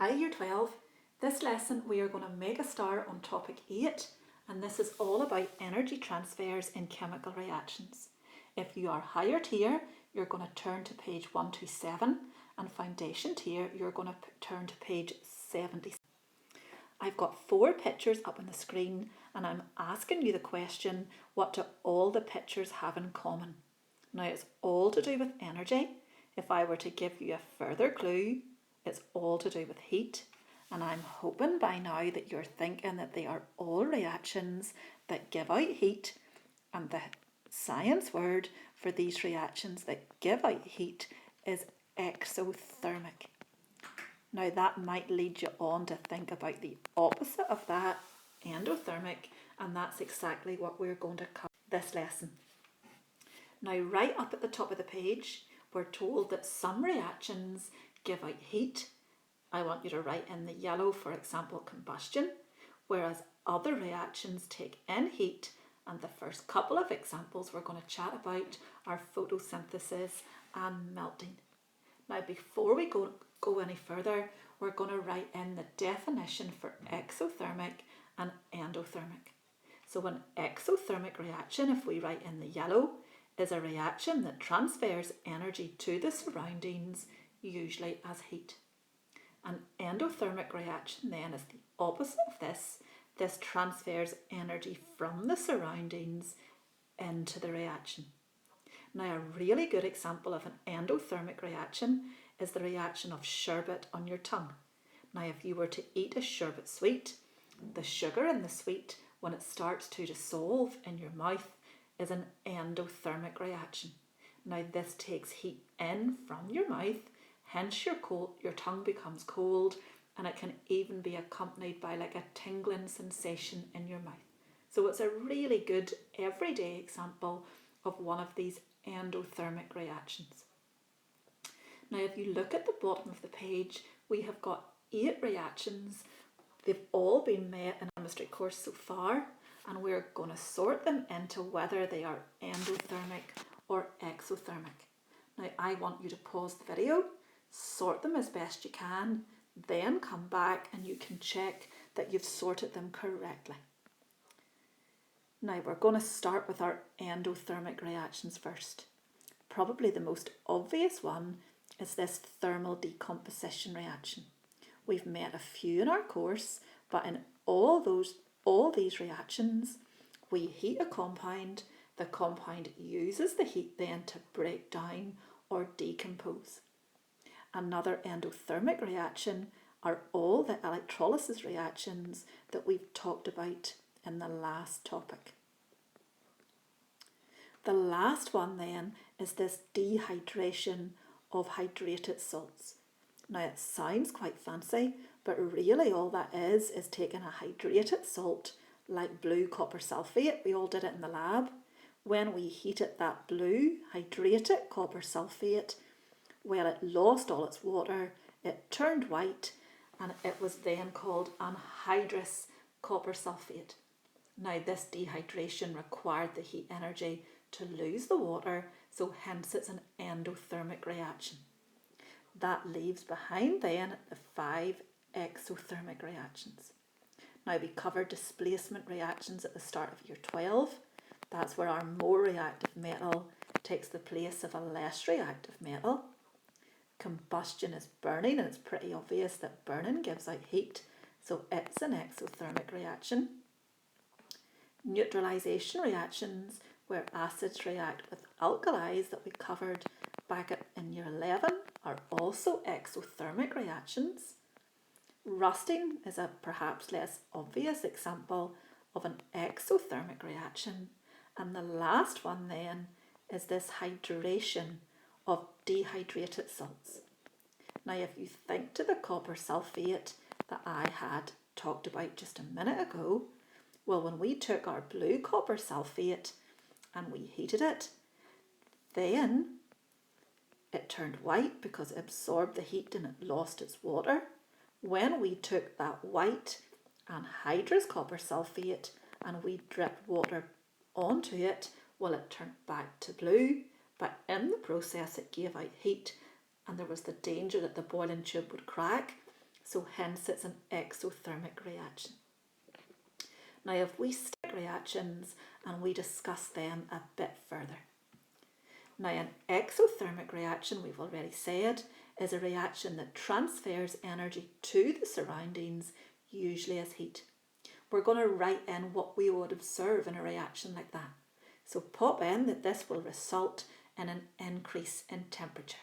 Hi Year 12. This lesson we are going to make a start on topic 8, and this is all about energy transfers in chemical reactions. If you are higher tier, you're going to turn to page 127, and foundation tier, you're going to turn to page 70. I've got 4 pictures up on the screen, and I'm asking you the question, what do all the pictures have in common? Now it's all to do with energy. If I were to give you a further clue, it's all to do with heat, and I'm hoping by now that you're thinking that they are all reactions that give out heat, and the science word for these reactions that give out heat is exothermic. Now that might lead you on to think about the opposite of that, endothermic, and that's exactly what we're going to cover this lesson. Now right up at the top of the page, we're told that some reactions give out heat. I want you to write in the yellow, for example, combustion, whereas other reactions take in heat, and the first couple of examples we're going to chat about are photosynthesis and melting. Now before we go any further, we're going to write in the definition for exothermic and endothermic. So an exothermic reaction, if we write in the yellow, is a reaction that transfers energy to the surroundings, usually as heat. An endothermic reaction then is the opposite of this. This transfers energy from the surroundings into the reaction. Now a really good example of an endothermic reaction is the reaction of sherbet on your tongue. Now if you were to eat a sherbet sweet, the sugar in the sweet, when it starts to dissolve in your mouth, is an endothermic reaction. Now this takes heat in from your mouth, hence your tongue becomes cold, and it can even be accompanied by like a tingling sensation in your mouth. So it's a really good everyday example of one of these endothermic reactions. Now if you look at the bottom of the page, we have got 8 reactions. They've all been met in our chemistry course so far, and we're going to sort them into whether they are endothermic or exothermic. Now I want you to pause the video, sort them as best you can, then come back and you can check that you've sorted them correctly. Now we're going to start with our endothermic reactions first. Probably the most obvious one is this thermal decomposition reaction. We've met a few in our course, but in all these reactions, we heat a compound. The compound uses the heat then to break down or decompose. Another endothermic reaction are all the electrolysis reactions that we've talked about in the last topic. The last one then is this dehydration of hydrated salts. Now it sounds quite fancy, but really all that is taking a hydrated salt like blue copper sulfate. We all did it in the lab. When we heated that blue hydrated copper sulfate, well, it lost all its water, it turned white, and it was then called anhydrous copper sulfate. Now this dehydration required the heat energy to lose the water, so hence it's an endothermic reaction. That leaves behind then the 5 exothermic reactions. Now we covered displacement reactions at the start of year 12. That's where our more reactive metal takes the place of a less reactive metal. Combustion is burning, and it's pretty obvious that burning gives out heat, so it's an exothermic reaction. Neutralization reactions, where acids react with alkalis that we covered back in year 11, are also exothermic reactions. Rusting is a perhaps less obvious example of an exothermic reaction. And the last one then is this hydration of dehydrated salts. Now if you think to the copper sulfate that I had talked about just a minute ago, well, when we took our blue copper sulfate and we heated it, then it turned white because it absorbed the heat and it lost its water. When we took that white anhydrous copper sulfate and we dripped water onto it, well, it turned back to blue, but in the process it gave out heat, and there was the danger that the boiling tube would crack. so hence it's an exothermic reaction. Now if we stick reactions and we discuss them a bit further. Now an exothermic reaction, we've already said, is a reaction that transfers energy to the surroundings, usually as heat. We're going to write in what we would observe in a reaction like that. So pop in that this will result in an increase in temperature.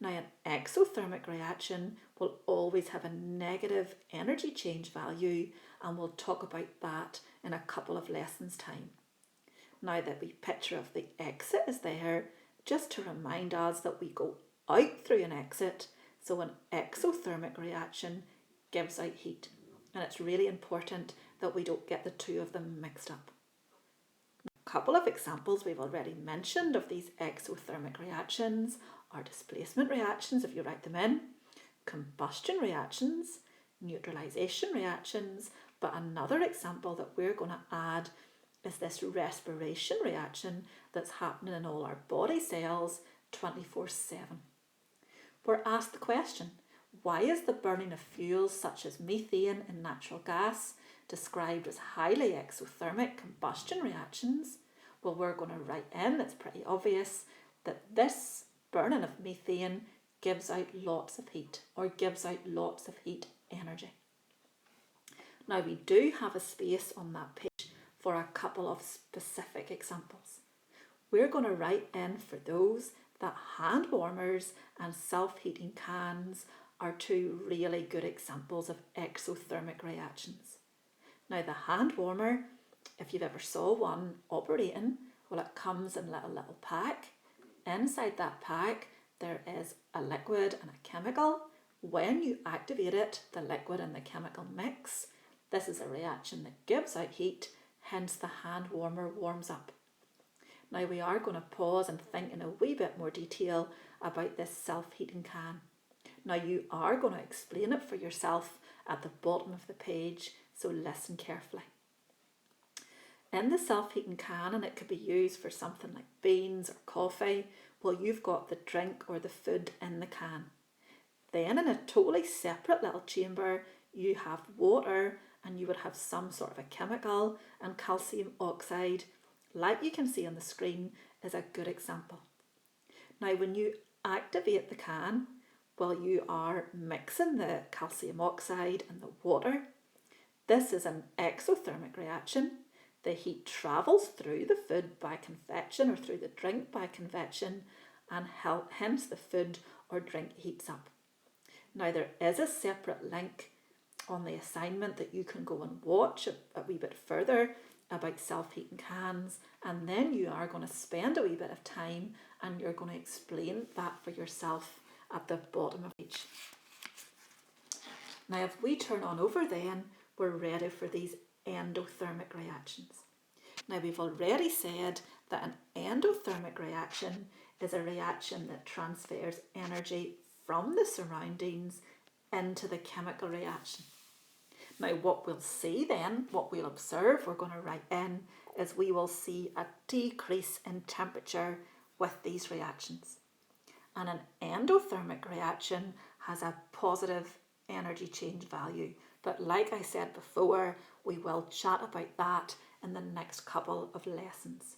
Now an exothermic reaction will always have a negative energy change value, and we'll talk about that in a couple of lessons time. Now the wee picture of the exit is there just to remind us that we go out through an exit, so an exothermic reaction gives out heat, and it's really important that we don't get the two of them mixed up. A couple of examples we've already mentioned of these exothermic reactions are displacement reactions, if you write them in, combustion reactions, neutralization reactions, but another example that we're going to add is this respiration reaction that's happening in all our body cells 24/7. We're asked the question, why is the burning of fuels such as methane and natural gas described as highly exothermic combustion reactions? Well, we're going to write in, it's pretty obvious, that this burning of methane gives out lots of heat, or gives out lots of heat energy. Now we do have a space on that page for a couple of specific examples. We're going to write in for those that hand warmers and self-heating cans are two really good examples of exothermic reactions. Now the hand warmer, if you've ever saw one operating, well, it comes in a little pack. Inside that pack there is a liquid and a chemical. When you activate it, the liquid and the chemical mix. This is a reaction that gives out heat, hence the hand warmer warms up. Now we are going to pause and think in a wee bit more detail about this self-heating can. Now you are going to explain it for yourself at the bottom of the page, so listen carefully. In the self-heating can, and it could be used for something like beans or coffee, well, you've got the drink or the food in the can. Then in a totally separate little chamber, you have water, and you would have some sort of a chemical, and calcium oxide, like you can see on the screen, is a good example. Now when you activate the can, well, you are mixing the calcium oxide and the water. This is an exothermic reaction. The heat travels through the food by convection, or through the drink by convection, and hence the food or drink heats up. Now there is a separate link on the assignment that you can go and watch a wee bit further about self-heating cans, and then you are going to spend a wee bit of time and you're going to explain that for yourself at the bottom of the page. Now if we turn on over then, we're ready for these endothermic reactions. Now we've already said that an endothermic reaction is a reaction that transfers energy from the surroundings into the chemical reaction. Now what we'll see then, what we'll observe, we're going to write in, is we will see a decrease in temperature with these reactions. And an endothermic reaction has a positive energy change value. But like I said before, we will chat about that in the next couple of lessons.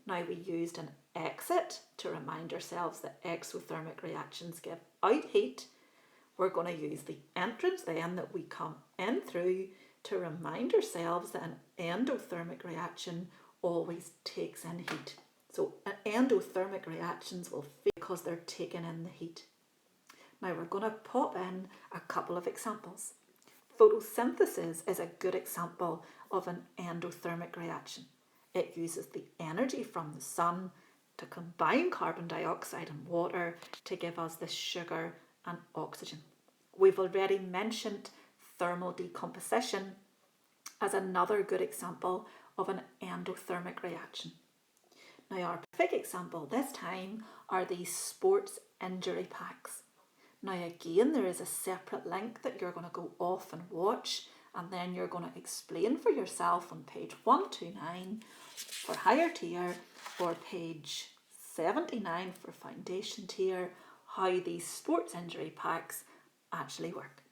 Now we used an exit to remind ourselves that exothermic reactions give out heat. We're going to use the entrance then that we come in through to remind ourselves that an endothermic reaction always takes in heat. So endothermic reactions will fail because they're taking in the heat. Now we're going to pop in a couple of examples. Photosynthesis is a good example of an endothermic reaction. It uses the energy from the sun to combine carbon dioxide and water to give us the sugar and oxygen. We've already mentioned thermal decomposition as another good example of an endothermic reaction. Now our perfect example this time are these sports injury packs. Now again, there is a separate link that you're going to go off and watch, and then you're going to explain for yourself on page 129 for higher tier or page 79 for foundation tier how these sports injury packs actually work.